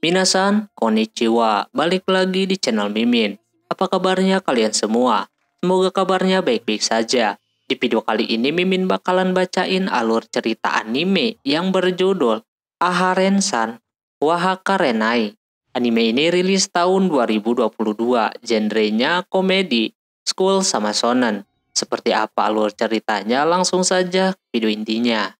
Minasan, konnichiwa, balik lagi di channel Mimin. Apa kabarnya kalian semua? Semoga kabarnya baik-baik saja. Di video kali ini Mimin bakalan bacain alur cerita anime yang berjudul Aharen-san Wahaka Renai. Anime ini rilis tahun 2022, genrenya komedi, school sama shonen. Seperti apa alur ceritanya? Langsung saja video intinya.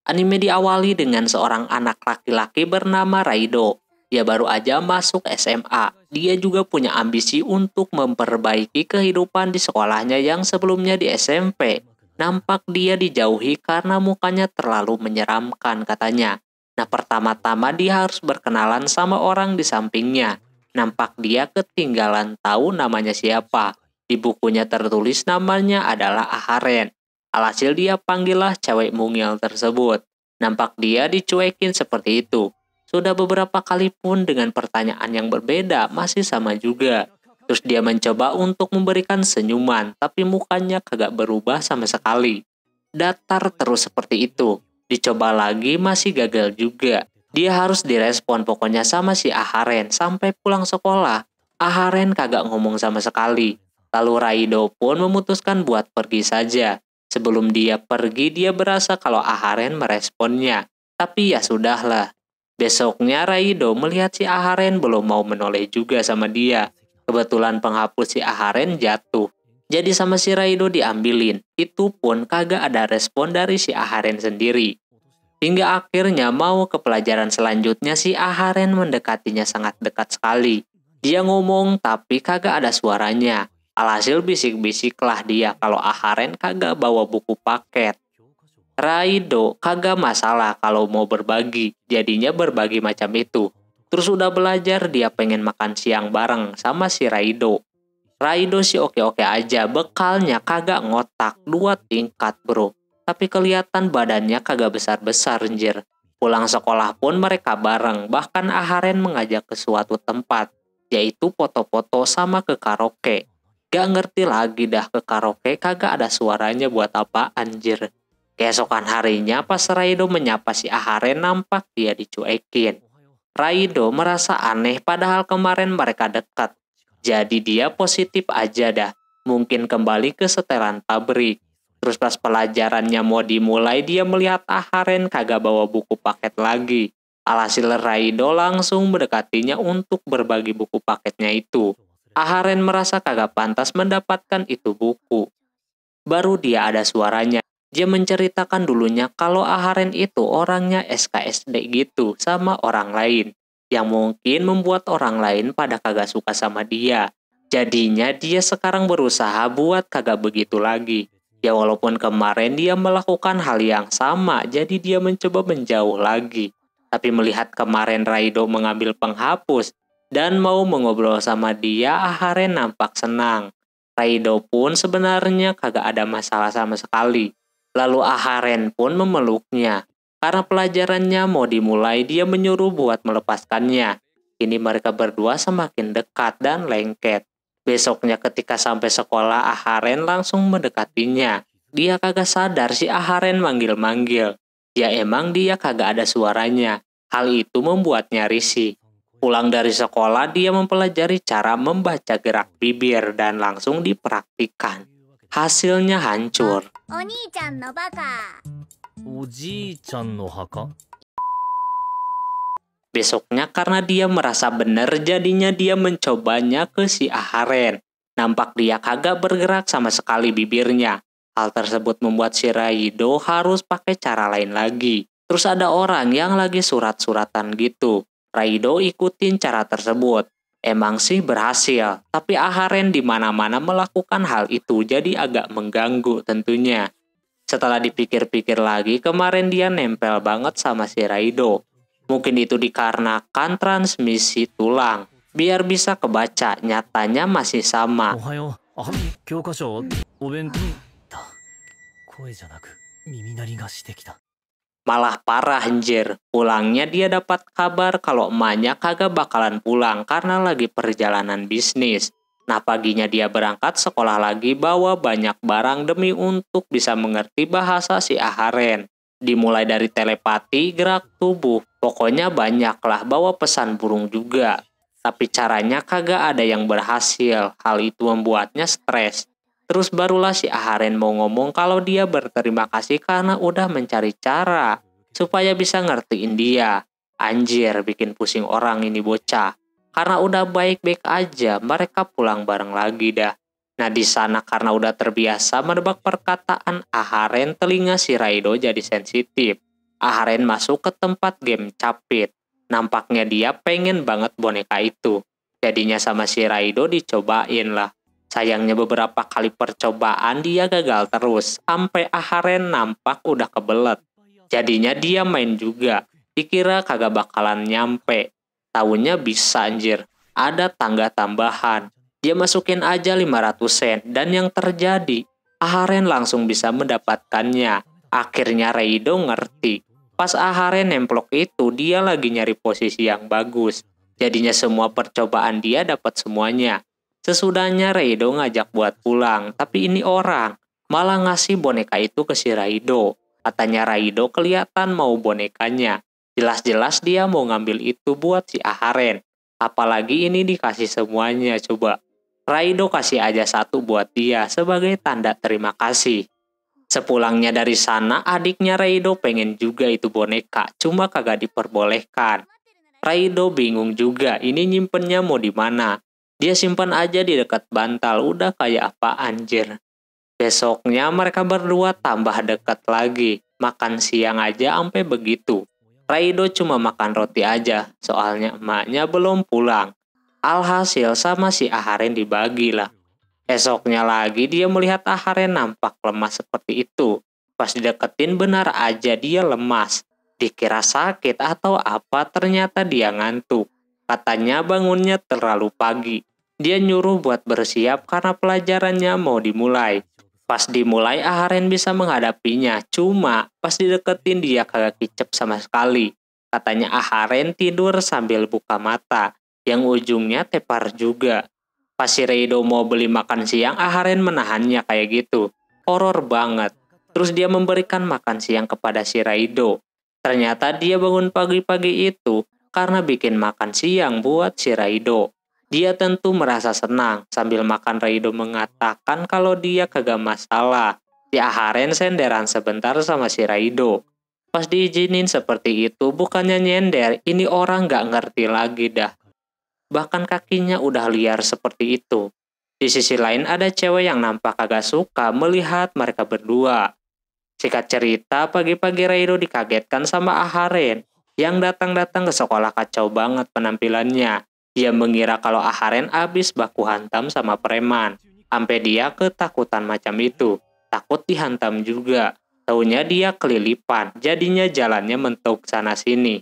Anime diawali dengan seorang anak laki-laki bernama Raido. Dia baru aja masuk SMA. Dia juga punya ambisi untuk memperbaiki kehidupan di sekolahnya yang sebelumnya di SMP. Nampak dia dijauhi karena mukanya terlalu menyeramkan katanya. Nah, pertama-tama dia harus berkenalan sama orang di sampingnya. Nampak dia ketinggalan tahu namanya siapa. Di bukunya tertulis namanya adalah Aharen. Alhasil dia panggillah cewek mungil tersebut. Nampak dia dicuekin seperti itu. Sudah beberapa kali pun dengan pertanyaan yang berbeda masih sama juga. Terus dia mencoba untuk memberikan senyuman, tapi mukanya kagak berubah sama sekali. Datar terus seperti itu. Dicoba lagi masih gagal juga. Dia harus direspon pokoknya sama si Aharen sampai pulang sekolah. Aharen kagak ngomong sama sekali. Lalu Raido pun memutuskan buat pergi saja. Sebelum dia pergi, dia berasa kalau Aharen meresponnya. Tapi ya sudahlah. Besoknya Raido melihat si Aharen belum mau menoleh juga sama dia. Kebetulan penghapus si Aharen jatuh. Jadi sama si Raido diambilin. Itu pun kagak ada respon dari si Aharen sendiri. Hingga akhirnya mau ke pelajaran selanjutnya si Aharen mendekatinya sangat dekat sekali. Dia ngomong tapi kagak ada suaranya. Alhasil bisik-bisiklah dia kalau Aharen kagak bawa buku paket. Raido kagak masalah kalau mau berbagi, jadinya berbagi macam itu. Terus udah belajar dia pengen makan siang bareng sama si Raido. Raido sih oke-oke aja, bekalnya kagak ngotak, 2 tingkat bro. Tapi kelihatan badannya kagak besar-besar anjir. Pulang sekolah pun mereka bareng, bahkan Aharen mengajak ke suatu tempat, yaitu foto-foto sama ke karaoke. Gak ngerti lagi dah ke karaoke kagak ada suaranya buat apa anjir. Keesokan harinya pas Raido menyapa si Aharen nampak dia dicuekin. Raido merasa aneh padahal kemarin mereka dekat. Jadi dia positif aja dah. Mungkin kembali ke setelan pabrik. Terus pas pelajarannya mau dimulai dia melihat Aharen kagak bawa buku paket lagi. Alhasil Raido langsung mendekatinya untuk berbagi buku paketnya itu. Aharen merasa kagak pantas mendapatkan itu buku. Baru dia ada suaranya. Dia menceritakan dulunya kalau Aharen itu orangnya SKSD gitu sama orang lain. Yang mungkin membuat orang lain pada kagak suka sama dia. Jadinya dia sekarang berusaha buat kagak begitu lagi. Ya walaupun kemarin dia melakukan hal yang sama, jadi dia mencoba menjauh lagi. Tapi melihat kemarin Raido mengambil penghapus, dan mau mengobrol sama dia, Aharen nampak senang. Raido pun sebenarnya kagak ada masalah sama sekali. Lalu Aharen pun memeluknya. Karena pelajarannya mau dimulai, dia menyuruh buat melepaskannya. Kini mereka berdua semakin dekat dan lengket. Besoknya ketika sampai sekolah, Aharen langsung mendekatinya. Dia kagak sadar si Aharen manggil-manggil. Ya emang dia kagak ada suaranya. Hal itu membuatnya risih. Pulang dari sekolah, dia mempelajari cara membaca gerak bibir dan langsung dipraktikkan. Hasilnya hancur. Oni-chan no baka. Oji-chan no haka? Besoknya karena dia merasa benar, jadinya dia mencobanya ke si Aharen. Nampak dia kagak bergerak sama sekali bibirnya. Hal tersebut membuat si Raido harus pakai cara lain lagi. Terus ada orang yang lagi surat-suratan gitu. Raido ikutin cara tersebut. Emang sih berhasil, tapi Aharen di mana-mana melakukan hal itu jadi agak mengganggu tentunya. Setelah dipikir-pikir lagi, kemarin dia nempel banget sama si Raido. Mungkin itu dikarenakan transmisi tulang. Biar bisa kebaca, nyatanya masih sama. Ohayo. Kyokasho, obentou da. Koe janaku, miminari ga shite kita. Malah parah anjir. Pulangnya dia dapat kabar kalau emaknya kagak bakalan pulang karena lagi perjalanan bisnis. Nah paginya dia berangkat sekolah lagi bawa banyak barang demi untuk bisa mengerti bahasa si Aharen. Dimulai dari telepati, gerak tubuh, pokoknya banyak lah, bawa pesan burung juga. Tapi caranya kagak ada yang berhasil, hal itu membuatnya stres. Terus barulah si Aharen mau ngomong kalau dia berterima kasih karena udah mencari cara supaya bisa ngertiin dia. Anjir, bikin pusing orang ini bocah. Karena udah baik-baik aja, mereka pulang bareng lagi dah. Nah di sana karena udah terbiasa menebak perkataan Aharen, telinga si Raido jadi sensitif. Aharen masuk ke tempat game capit. Nampaknya dia pengen banget boneka itu. Jadinya sama si Raido dicobain lah. Sayangnya beberapa kali percobaan dia gagal terus. Sampai Aharen nampak udah kebelet. Jadinya dia main juga. Dikira kagak bakalan nyampe. Taunya bisa anjir. Ada tangga tambahan. Dia masukin aja 500 sen, dan yang terjadi, Aharen langsung bisa mendapatkannya. Akhirnya Reido ngerti. Pas Aharen nemplok itu, dia lagi nyari posisi yang bagus. Jadinya semua percobaan dia dapat semuanya. Sesudahnya Reido ngajak buat pulang, tapi ini orang malah ngasih boneka itu ke si Raido. Katanya Raido kelihatan mau bonekanya. Jelas-jelas dia mau ngambil itu buat si Aharen. Apalagi ini dikasih semuanya coba. Raido kasih aja satu buat dia sebagai tanda terima kasih. Sepulangnya dari sana, adiknya Raido pengen juga itu boneka, cuma kagak diperbolehkan. Raido bingung juga, ini nyimpennya mau di mana. Dia simpan aja di dekat bantal, udah kayak apa anjir. Besoknya mereka berdua tambah dekat lagi, makan siang aja sampai begitu. Raido cuma makan roti aja, soalnya emaknya belum pulang. Alhasil sama si Aharen dibagi lah. Esoknya lagi dia melihat Aharen nampak lemas seperti itu. Pas dideketin benar aja dia lemas. Dikira sakit atau apa, ternyata dia ngantuk. Katanya bangunnya terlalu pagi. Dia nyuruh buat bersiap karena pelajarannya mau dimulai. Pas dimulai Aharen bisa menghadapinya, cuma pas dideketin dia kagak kicep sama sekali. Katanya Aharen tidur sambil buka mata, yang ujungnya tepar juga. Pas si Reido mau beli makan siang, Aharen menahannya kayak gitu. Horor banget. Terus dia memberikan makan siang kepada si Reido. Ternyata dia bangun pagi-pagi itu karena bikin makan siang buat si Reido. Dia tentu merasa senang sambil makan. Reido mengatakan kalau dia kagak masalah. Si Aharen senderan sebentar sama si Reido. Pas diizinin seperti itu, bukannya nyender, ini orang gak ngerti lagi dah. Bahkan kakinya udah liar seperti itu. Di sisi lain ada cewek yang nampak agak suka melihat mereka berdua. Singkat cerita, pagi-pagi Raido dikagetkan sama Aharen yang datang-datang ke sekolah. Kacau banget penampilannya. Dia mengira kalau Aharen abis baku hantam sama preman. Sampai dia ketakutan macam itu. Takut dihantam juga. Taunya dia kelilipan, jadinya jalannya mentok sana-sini.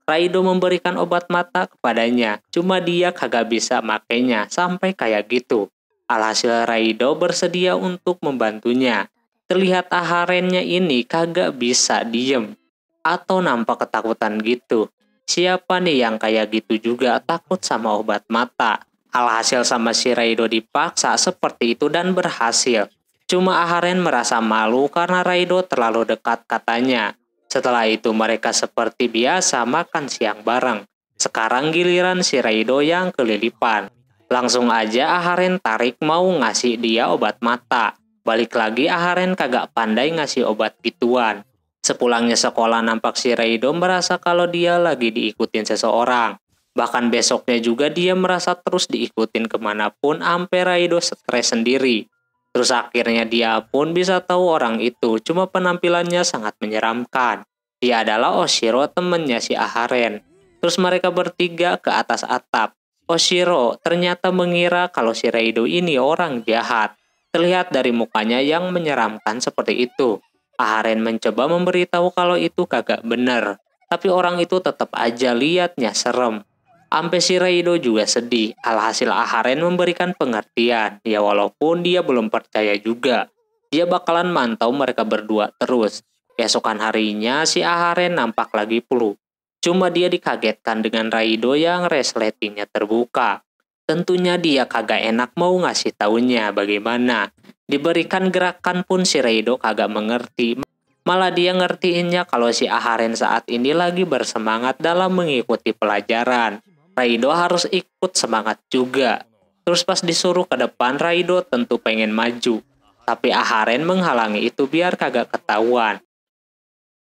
Raido memberikan obat mata kepadanya, cuma dia kagak bisa makainya sampai kayak gitu. Alhasil Raido bersedia untuk membantunya. Terlihat Aharennya ini kagak bisa diem, atau nampak ketakutan gitu. Siapa nih yang kayak gitu juga takut sama obat mata? Alhasil sama si Raido dipaksa seperti itu dan berhasil. Cuma Aharen merasa malu karena Raido terlalu dekat katanya. Setelah itu mereka seperti biasa makan siang bareng. Sekarang giliran si Raido yang kelilipan. Langsung aja Aharen tarik mau ngasih dia obat mata. Balik lagi Aharen kagak pandai ngasih obat gituan. Sepulangnya sekolah nampak si Raido merasa kalau dia lagi diikutin seseorang. Bahkan besoknya juga dia merasa terus diikutin kemanapun sampai Raido stres sendiri. Terus akhirnya dia pun bisa tahu orang itu, cuma penampilannya sangat menyeramkan. Dia adalah Oshiro, temennya si Aharen. Terus mereka bertiga ke atas atap. Oshiro ternyata mengira kalau si Raido ini orang jahat. Terlihat dari mukanya yang menyeramkan seperti itu. Aharen mencoba memberitahu kalau itu kagak bener. Tapi orang itu tetap aja liatnya serem. Sampai si Raido juga sedih. Alhasil Aharen memberikan pengertian. Ya walaupun dia belum percaya juga. Dia bakalan mantau mereka berdua terus. Besokan harinya si Aharen nampak lagi flu. Cuma dia dikagetkan dengan Raido yang resletingnya terbuka. Tentunya dia kagak enak mau ngasih taunya bagaimana. Diberikan gerakan pun si Raido kagak mengerti. Malah dia ngertiinnya kalau si Aharen saat ini lagi bersemangat dalam mengikuti pelajaran. Raido harus ikut semangat juga. Terus pas disuruh ke depan, Raido tentu pengen maju. Tapi Aharen menghalangi itu biar kagak ketahuan.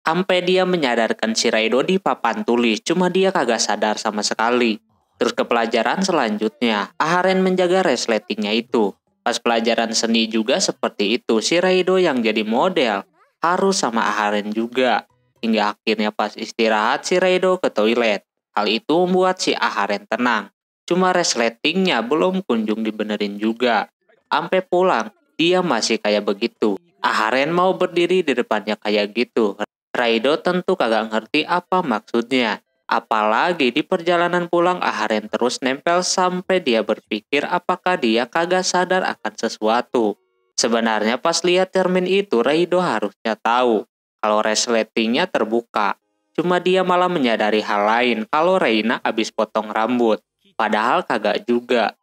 Sampai dia menyadarkan si Raido di papan tulis, cuma dia kagak sadar sama sekali. Terus ke pelajaran selanjutnya, Aharen menjaga resletingnya itu. Pas pelajaran seni juga seperti itu, si Raido yang jadi model. Harus sama Aharen juga. Hingga akhirnya pas istirahat, si Raido ke toilet. Hal itu membuat si Aharen tenang. Cuma resletingnya belum kunjung dibenerin juga. Sampai pulang, dia masih kayak begitu. Aharen mau berdiri di depannya kayak gitu. Raido tentu kagak ngerti apa maksudnya. Apalagi di perjalanan pulang Aharen terus nempel sampai dia berpikir apakah dia kagak sadar akan sesuatu. Sebenarnya pas lihat cermin itu Raido harusnya tahu kalau resletingnya terbuka. Cuma dia malah menyadari hal lain kalau Reina abis potong rambut. Padahal kagak juga.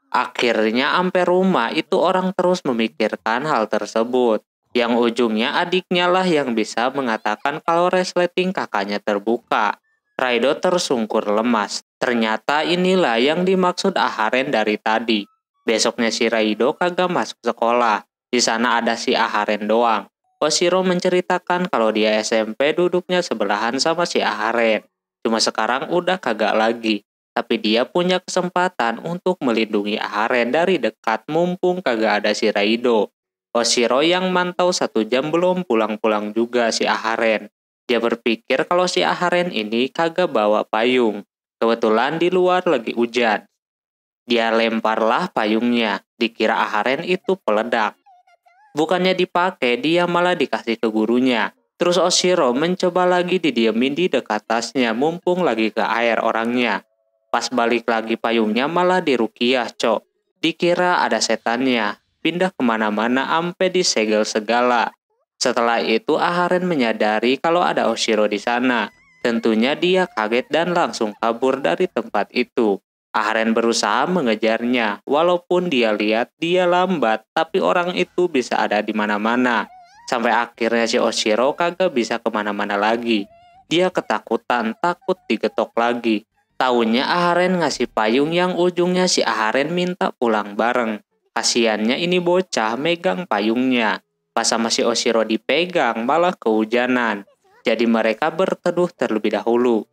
Akhirnya sampai rumah itu orang terus memikirkan hal tersebut. Yang ujungnya adiknya lah yang bisa mengatakan kalau resleting kakaknya terbuka. Raido tersungkur lemas. Ternyata inilah yang dimaksud Aharen dari tadi. Besoknya si Raido kagak masuk sekolah. Di sana ada si Aharen doang. Oshiro menceritakan kalau dia SMP duduknya sebelahan sama si Aharen. Cuma sekarang udah kagak lagi. Tapi dia punya kesempatan untuk melindungi Aharen dari dekat mumpung kagak ada si Raido. Oshiro yang mantau 1 jam belum pulang-pulang juga si Aharen. Dia berpikir kalau si Aharen ini kagak bawa payung. Kebetulan di luar lagi hujan. Dia lemparlah payungnya. Dikira Aharen itu peledak. Bukannya dipakai, dia malah dikasih ke gurunya. Terus Oshiro mencoba lagi didiemin di dekat tasnya mumpung lagi ke air orangnya. Pas balik lagi payungnya malah dirukiah, cok. Dikira ada setannya. Pindah kemana-mana ampe disegel segala. Setelah itu Aharen menyadari kalau ada Oshiro di sana. Tentunya dia kaget dan langsung kabur dari tempat itu. Aharen berusaha mengejarnya, walaupun dia lihat dia lambat, tapi orang itu bisa ada di mana-mana. Sampai akhirnya si Oshiro kagak bisa kemana-mana lagi. Dia ketakutan, takut digetok lagi. Taunya Aharen ngasih payung yang ujungnya si Aharen minta pulang bareng. Kasiannya ini bocah megang payungnya. Pas sama si Oshiro dipegang malah kehujanan. Jadi mereka berteduh terlebih dahulu.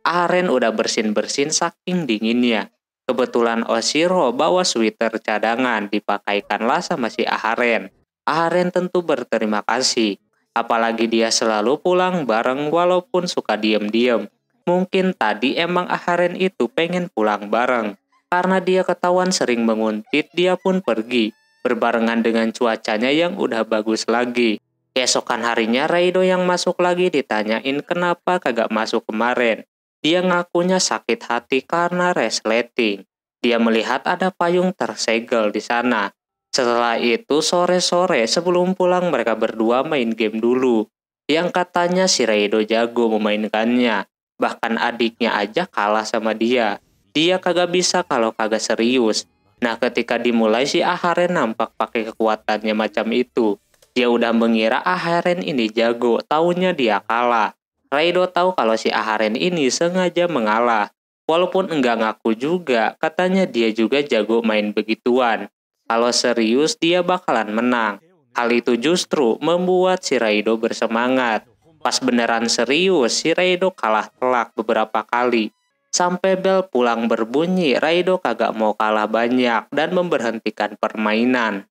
Aharen udah bersin-bersin saking dinginnya. Kebetulan Oshiro bawa sweater cadangan dipakaikanlah sama si Aharen. Aharen tentu berterima kasih. Apalagi dia selalu pulang bareng walaupun suka diem-diem. Mungkin tadi emang Aharen itu pengen pulang bareng. Karena dia ketahuan sering menguntit, dia pun pergi. Berbarengan dengan cuacanya yang udah bagus lagi. Keesokan harinya Raido yang masuk lagi ditanyain kenapa kagak masuk kemarin. Dia ngakunya sakit hati karena resleting. Dia melihat ada payung tersegel di sana. Setelah itu sore-sore sebelum pulang mereka berdua main game dulu. Yang katanya si Raido jago memainkannya. Bahkan adiknya aja kalah sama dia. Dia kagak bisa kalau kagak serius. Nah ketika dimulai si Aharen nampak pakai kekuatannya macam itu. Dia udah mengira Aharen ini jago, taunya dia kalah. Raido tahu kalau si Aharen ini sengaja mengalah. Walaupun enggak ngaku juga, katanya dia juga jago main begituan. Kalau serius dia bakalan menang. Hal itu justru membuat si Raido bersemangat. Pas beneran serius, si Raido kalah telak beberapa kali. Sampai bel pulang berbunyi, Raido kagak mau kalah banyak dan memberhentikan permainan.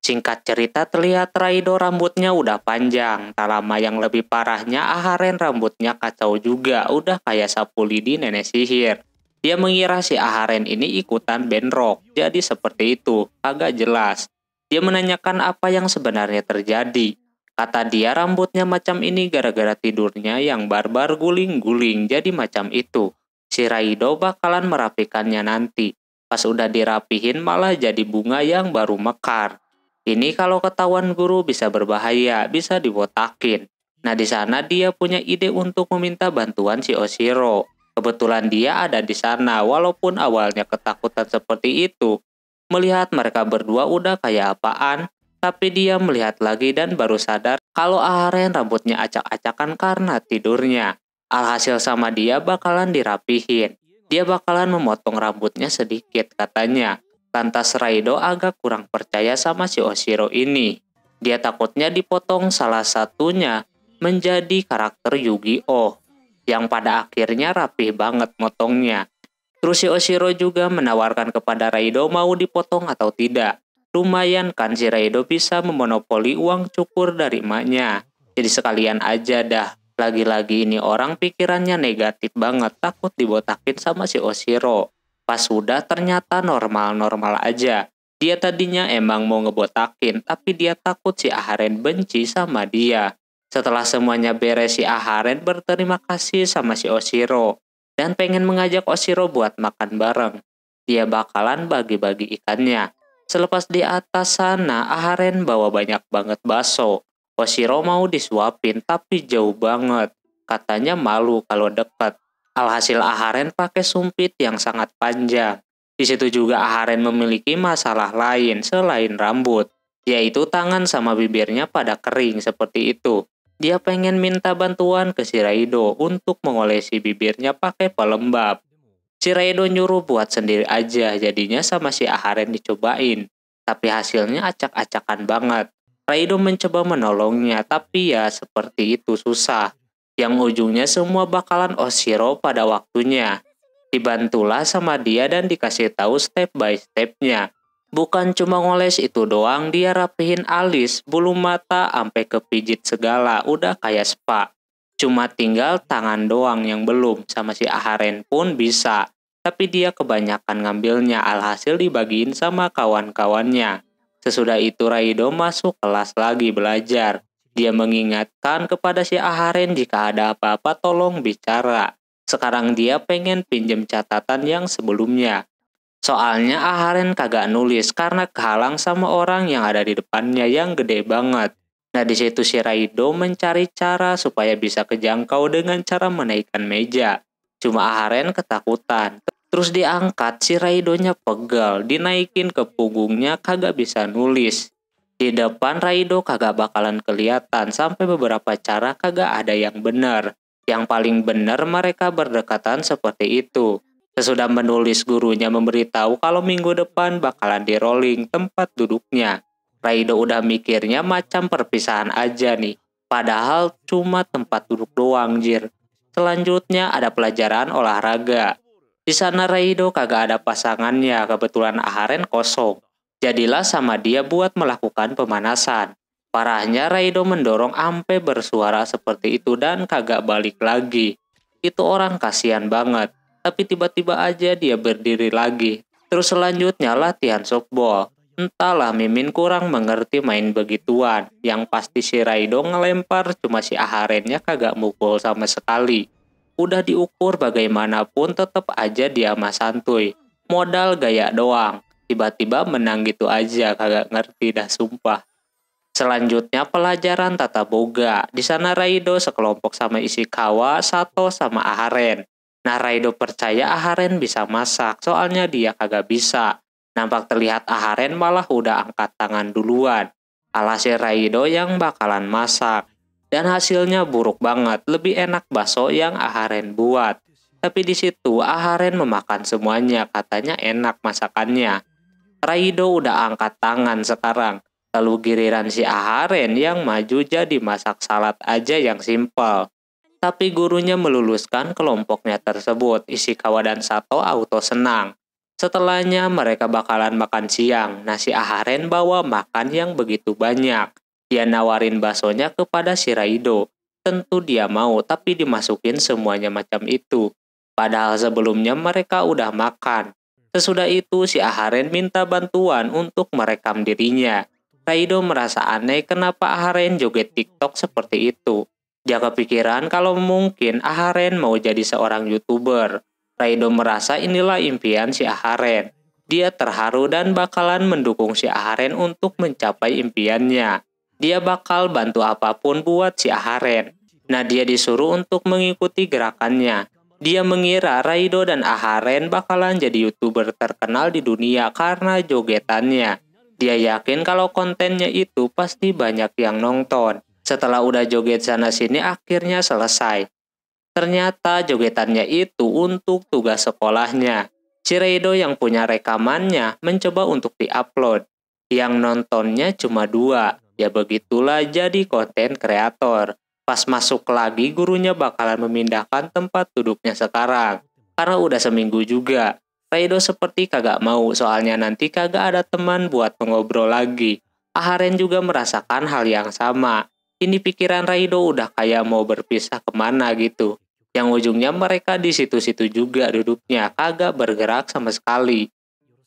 Singkat cerita terlihat Raido rambutnya udah panjang. Tak lama yang lebih parahnya Aharen rambutnya kacau juga. Udah kayak sapu lidi nenek sihir. Dia mengira si Aharen ini ikutan band rock. Jadi seperti itu, agak jelas. Dia menanyakan apa yang sebenarnya terjadi. Kata dia rambutnya macam ini gara-gara tidurnya yang barbar guling-guling jadi macam itu. Si Raido bakalan merapikannya nanti. Pas udah dirapihin malah jadi bunga yang baru mekar. Ini kalau ketahuan guru bisa berbahaya, bisa dibotakin. Nah di sana dia punya ide untuk meminta bantuan si Oshiro. Kebetulan dia ada di sana walaupun awalnya ketakutan seperti itu. Melihat mereka berdua udah kayak apaan, Tapi dia melihat lagi dan baru sadar kalau Aharen rambutnya acak-acakan karena tidurnya. Alhasil sama dia bakalan dirapihin. Dia bakalan memotong rambutnya sedikit katanya. Lantas Raido agak kurang percaya sama si Oshiro ini. Dia takutnya dipotong salah satunya menjadi karakter Yu-Gi-Oh! Yang pada akhirnya rapih banget motongnya. Terus si Oshiro juga menawarkan kepada Raido mau dipotong atau tidak. Lumayan kan si Raido bisa memonopoli uang cukur dari emaknya. Jadi sekalian aja dah. Lagi-lagi ini orang pikirannya negatif banget, takut dibotakin sama si Oshiro. Pas sudah ternyata normal-normal aja. Dia tadinya emang mau ngebotakin, tapi dia takut si Aharen benci sama dia. Setelah semuanya beres, si Aharen berterima kasih sama si Oshiro. Dan pengen mengajak Oshiro buat makan bareng. Dia bakalan bagi-bagi ikannya. Selepas di atas sana, Aharen bawa banyak banget bakso. Oshiro mau disuapin tapi jauh banget. Katanya malu kalau deket. Alhasil Aharen pakai sumpit yang sangat panjang. Di situ juga Aharen memiliki masalah lain selain rambut, yaitu tangan sama bibirnya pada kering seperti itu. Dia pengen minta bantuan ke si Raido untuk mengolesi bibirnya pakai pelembab. Si Raido nyuruh buat sendiri aja, jadinya sama si Aharen dicobain. Tapi hasilnya acak-acakan banget. Raido mencoba menolongnya, tapi ya seperti itu susah. Yang ujungnya semua bakalan Oshiro pada waktunya. Dibantulah sama dia dan dikasih tahu step by stepnya. Bukan cuma ngoles itu doang, dia rapihin alis, bulu mata, sampai kepijit segala, udah kayak spa. Cuma tinggal tangan doang yang belum, sama si Aharen pun bisa. Tapi dia kebanyakan ngambilnya, alhasil dibagiin sama kawan-kawannya. Sesudah itu Raido masuk kelas lagi belajar. Dia mengingatkan kepada si Aharen jika ada apa-apa tolong bicara. Sekarang dia pengen pinjem catatan yang sebelumnya. Soalnya Aharen kagak nulis karena kehalang sama orang yang ada di depannya yang gede banget. Nah di situ si Raido mencari cara supaya bisa kejangkau dengan cara menaikkan meja. Cuma Aharen ketakutan. Terus diangkat, si Raidonya pegal, dinaikin ke punggungnya kagak bisa nulis. Di depan Raido kagak bakalan kelihatan sampai beberapa cara kagak ada yang benar. Yang paling benar mereka berdekatan seperti itu. Sesudah menulis gurunya memberitahu kalau minggu depan bakalan di-rolling tempat duduknya. Raido udah mikirnya macam perpisahan aja nih. Padahal cuma tempat duduk doang jir. Selanjutnya ada pelajaran olahraga. Di sana Raido kagak ada pasangannya, kebetulan Aharen kosong. Jadilah sama dia buat melakukan pemanasan. Parahnya Raido mendorong ampe bersuara seperti itu dan kagak balik lagi. Itu orang kasihan banget. Tapi tiba-tiba aja dia berdiri lagi. Terus selanjutnya latihan softball. Entahlah Mimin kurang mengerti main begituan. Yang pasti si Raido ngelempar cuma si Aharennya kagak mukul sama sekali. Udah diukur bagaimanapun tetap aja dia mah santuy. Modal gaya doang. Tiba-tiba menang gitu aja, kagak ngerti dah sumpah. Selanjutnya pelajaran tata boga. Di sana Raido sekelompok sama Ishikawa, Sato sama Aharen. Nah Raido percaya Aharen bisa masak, soalnya dia kagak bisa. Nampak terlihat Aharen malah udah angkat tangan duluan. Alhasil Raido yang bakalan masak. Dan hasilnya buruk banget, lebih enak bakso yang Aharen buat. Tapi di situ Aharen memakan semuanya, katanya enak masakannya. Raido udah angkat tangan sekarang. Lalu giliran si Aharen yang maju jadi masak salad aja yang simpel. Tapi gurunya meluluskan kelompoknya tersebut, Ishikawa dan Sato auto senang. Setelahnya mereka bakalan makan siang, nasi Aharen bawa makan yang begitu banyak. Dia nawarin baksonya kepada si Raido. Tentu dia mau, tapi dimasukin semuanya macam itu. Padahal sebelumnya mereka udah makan. Sesudah itu si Aharen minta bantuan untuk merekam dirinya. Raido merasa aneh kenapa Aharen joget TikTok seperti itu. Dia kepikiran kalau mungkin Aharen mau jadi seorang YouTuber. Raido merasa inilah impian si Aharen. Dia terharu dan bakalan mendukung si Aharen untuk mencapai impiannya. Dia bakal bantu apapun buat si Aharen. Nah dia disuruh untuk mengikuti gerakannya. Dia mengira Raido dan Aharen bakalan jadi YouTuber terkenal di dunia karena jogetannya. Dia yakin kalau kontennya itu pasti banyak yang nonton. Setelah udah joget sana-sini akhirnya selesai. Ternyata jogetannya itu untuk tugas sekolahnya. Si Reido yang punya rekamannya mencoba untuk diupload. Yang nontonnya cuma 2. Ya begitulah jadi konten kreator. Pas masuk lagi gurunya bakalan memindahkan tempat duduknya sekarang. Karena udah seminggu juga. Reido seperti kagak mau soalnya nanti kagak ada teman buat mengobrol lagi. Aharen juga merasakan hal yang sama. Ini pikiran Reido udah kayak mau berpisah kemana gitu. Yang ujungnya mereka di situ-situ juga duduknya, kagak bergerak sama sekali.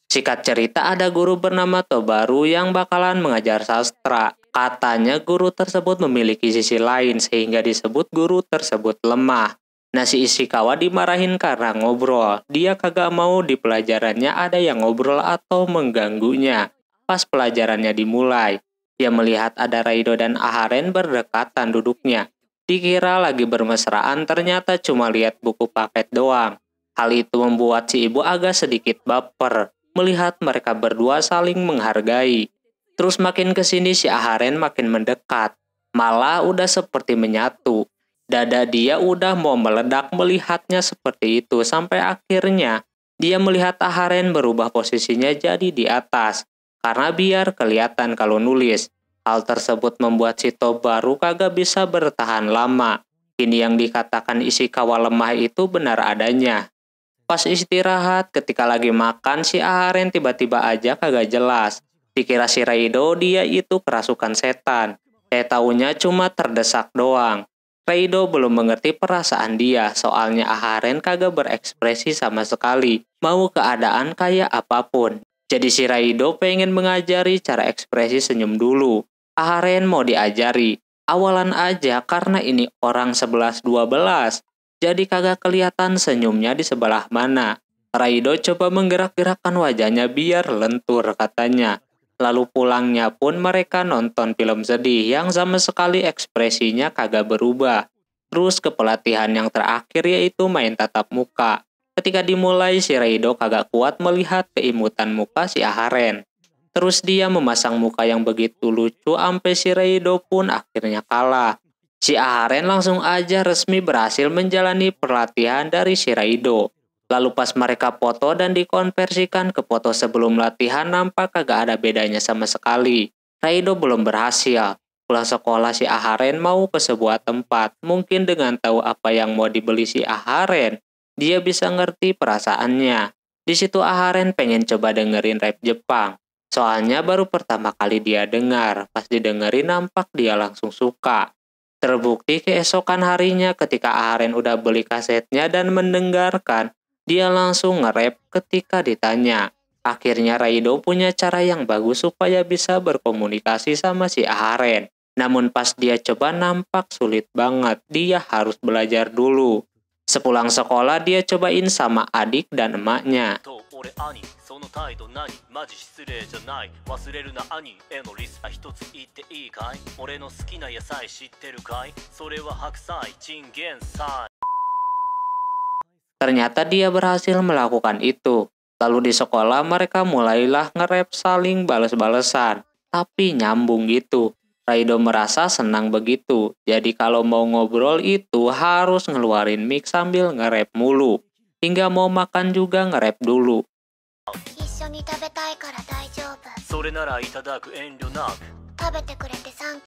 Singkat cerita ada guru bernama Tobaru yang bakalan mengajar sastra. Katanya guru tersebut memiliki sisi lain sehingga disebut guru tersebut lemah. Nah si Ishikawa dimarahin karena ngobrol. Dia kagak mau di pelajarannya ada yang ngobrol atau mengganggunya. Pas pelajarannya dimulai, dia melihat ada Raido dan Aharen berdekatan duduknya. Dikira lagi bermesraan, ternyata cuma lihat buku paket doang. Hal itu membuat si ibu agak sedikit baper, melihat mereka berdua saling menghargai. Terus makin kesini si Aharen makin mendekat, malah udah seperti menyatu. Dada dia udah mau meledak melihatnya seperti itu, sampai akhirnya dia melihat Aharen berubah posisinya jadi di atas, karena biar kelihatan kalau nulis. Hal tersebut membuat si Tobaru kagak bisa bertahan lama. Ini yang dikatakan Ishikawa lemah itu benar adanya. Pas istirahat, ketika lagi makan, si Aharen tiba-tiba aja kagak jelas. Dikira si Reido dia itu kerasukan setan. Taunya cuma terdesak doang. Reido belum mengerti perasaan dia, soalnya Aharen kagak berekspresi sama sekali. Mau keadaan kayak apapun. Jadi si Reido pengen mengajari cara ekspresi senyum dulu. Aharen mau diajari. Awalan aja karena ini orang 11-12. Jadi kagak kelihatan senyumnya di sebelah mana. Raido coba menggerak-gerakkan wajahnya biar lentur katanya. Lalu pulangnya pun mereka nonton film sedih yang sama sekali ekspresinya kagak berubah. Terus ke pelatihan yang terakhir yaitu main tatap muka. Ketika dimulai si Raido kagak kuat melihat keimutan muka si Aharen. Terus dia memasang muka yang begitu lucu sampai si Reido pun akhirnya kalah. Si Aharen langsung aja resmi berhasil menjalani pelatihan dari si Reido. Lalu pas mereka foto dan dikonversikan ke foto sebelum latihan nampak kagak ada bedanya sama sekali. Reido belum berhasil. Pulang sekolah si Aharen mau ke sebuah tempat. Mungkin dengan tahu apa yang mau dibeli si Aharen, dia bisa ngerti perasaannya. Di situ Aharen pengen coba dengerin rap Jepang. Soalnya baru pertama kali dia dengar, pas didengerin nampak dia langsung suka. Terbukti keesokan harinya ketika Aharen udah beli kasetnya dan mendengarkan, dia langsung nge-rap ketika ditanya. Akhirnya Raido punya cara yang bagus supaya bisa berkomunikasi sama si Aharen. Namun pas dia coba nampak sulit banget, dia harus belajar dulu. Sepulang sekolah dia cobain sama adik dan emaknya. 俺兄その態度何マジ失礼じゃない忘れるな兄へのリスト一つ言っていいかい俺の好きな野菜知ってるかいそれは白菜チンゲン菜 Ternyata dia berhasil melakukan itu. Lalu di sekolah mereka mulailah nge-rap saling bales-balesan. Tapi nyambung gitu. Raido merasa senang begitu. Jadi kalau mau ngobrol itu harus ngeluarin mic sambil nge-rap mulu. Hingga mau makan juga nge-rap dulu. 一緒に食べたいから大丈夫 それならいただく遠慮なく 食べてくれてサンキュー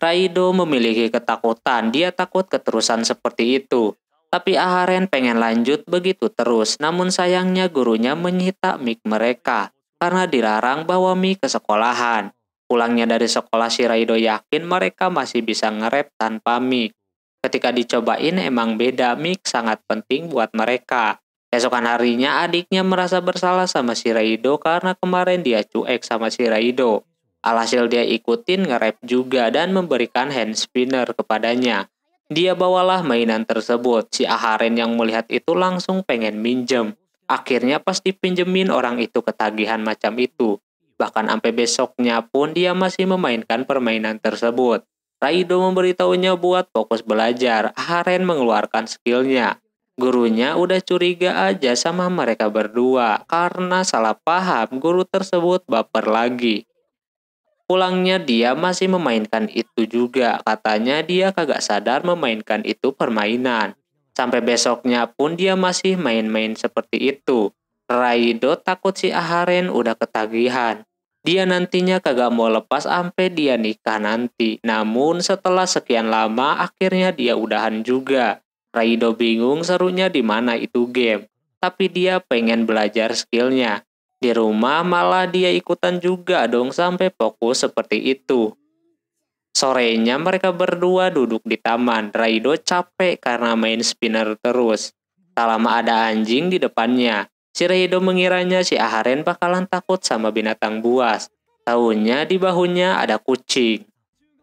Raido memiliki ketakutan, dia takut keterusan seperti itu. Tapi Aharen pengen lanjut begitu terus, namun sayangnya gurunya menyita mic mereka karena dilarang bawa mic ke sekolahan. Pulangnya dari sekolah si Raido yakin mereka masih bisa nge-rap tanpa mic. Ketika dicobain emang beda, mic sangat penting buat mereka. Esokan harinya adiknya merasa bersalah sama si Raido karena kemarin dia cuek sama si Raido. Alhasil dia ikutin nge-rap juga dan memberikan hand spinner kepadanya. Dia bawalah mainan tersebut. Si Aharen yang melihat itu langsung pengen minjem. Akhirnya pas dipinjemin orang itu ketagihan macam itu. Bahkan sampai besoknya pun dia masih memainkan permainan tersebut. Raido memberitahunya buat fokus belajar. Aharen mengeluarkan skillnya. Gurunya udah curiga aja sama mereka berdua. Karena salah paham, guru tersebut baper lagi. Pulangnya dia masih memainkan itu juga. Katanya dia kagak sadar memainkan itu permainan. Sampai besoknya pun dia masih main-main seperti itu. Raido takut si Aharen udah ketagihan. Dia nantinya kagak mau lepas sampai dia nikah nanti. Namun setelah sekian lama akhirnya dia udahan juga. Raido bingung serunya di mana itu game. Tapi dia pengen belajar skillnya. Di rumah malah dia ikutan juga dong sampai fokus seperti itu. Sorenya mereka berdua duduk di taman. Raido capek karena main spinner terus. Tak lama ada anjing di depannya. Si Raido mengiranya si Aharen bakalan takut sama binatang buas. Taunya di bahunya ada kucing.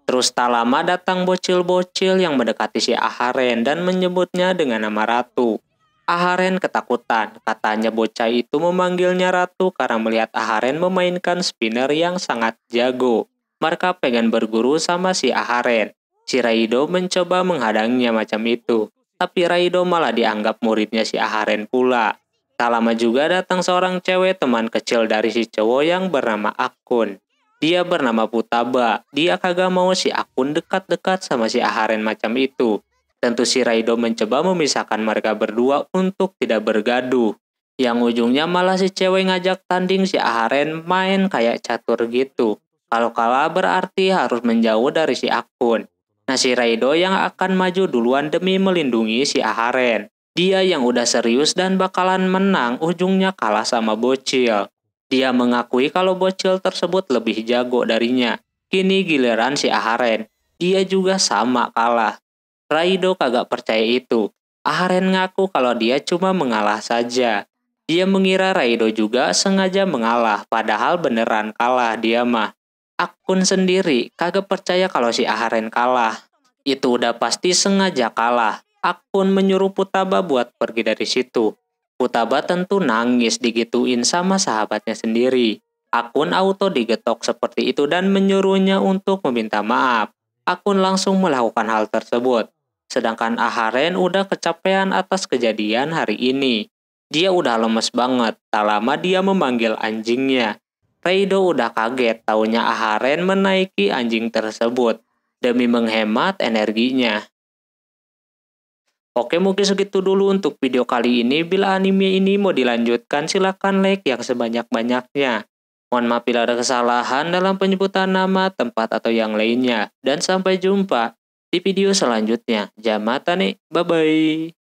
Terus tak lama datang bocil-bocil yang mendekati si Aharen dan menyebutnya dengan nama Ratu. Aharen ketakutan, katanya bocah itu memanggilnya Ratu karena melihat Aharen memainkan spinner yang sangat jago. Mereka pengen berguru sama si Aharen. Si Raido mencoba menghadangnya macam itu, tapi Raido malah dianggap muridnya si Aharen pula. Tak lama juga datang seorang cewek teman kecil dari si cowok yang bernama Akun. Dia bernama Futaba, dia kagak mau si Akun dekat-dekat sama si Aharen macam itu. Tentu si Raido mencoba memisahkan mereka berdua untuk tidak bergaduh. Yang ujungnya malah si cewek ngajak tanding si Aharen main kayak catur gitu. Kalau kalah berarti harus menjauh dari si Akun. Nah si Raido yang akan maju duluan demi melindungi si Aharen. Dia yang udah serius dan bakalan menang ujungnya kalah sama bocil. Dia mengakui kalau bocil tersebut lebih jago darinya. Kini giliran si Aharen. Dia juga sama kalah. Raido kagak percaya itu. Aharen ngaku kalau dia cuma mengalah saja. Dia mengira Raido juga sengaja mengalah, padahal beneran kalah dia mah. Akun sendiri kagak percaya kalau si Aharen kalah. Itu udah pasti sengaja kalah. Akun menyuruh Futaba buat pergi dari situ. Futaba tentu nangis digituin sama sahabatnya sendiri. Akun auto digetok seperti itu dan menyuruhnya untuk meminta maaf. Akun langsung melakukan hal tersebut. Sedangkan Aharen udah kecapean atas kejadian hari ini. Dia udah lemes banget, tak lama dia memanggil anjingnya. Raido udah kaget taunya Aharen menaiki anjing tersebut demi menghemat energinya. Oke, mungkin segitu dulu untuk video kali ini. Bila anime ini mau dilanjutkan silahkan like yang sebanyak-banyaknya. Mohon maaf bila ada kesalahan dalam penyebutan nama, tempat, atau yang lainnya. Dan sampai jumpa di video selanjutnya. Jamatane, bye-bye.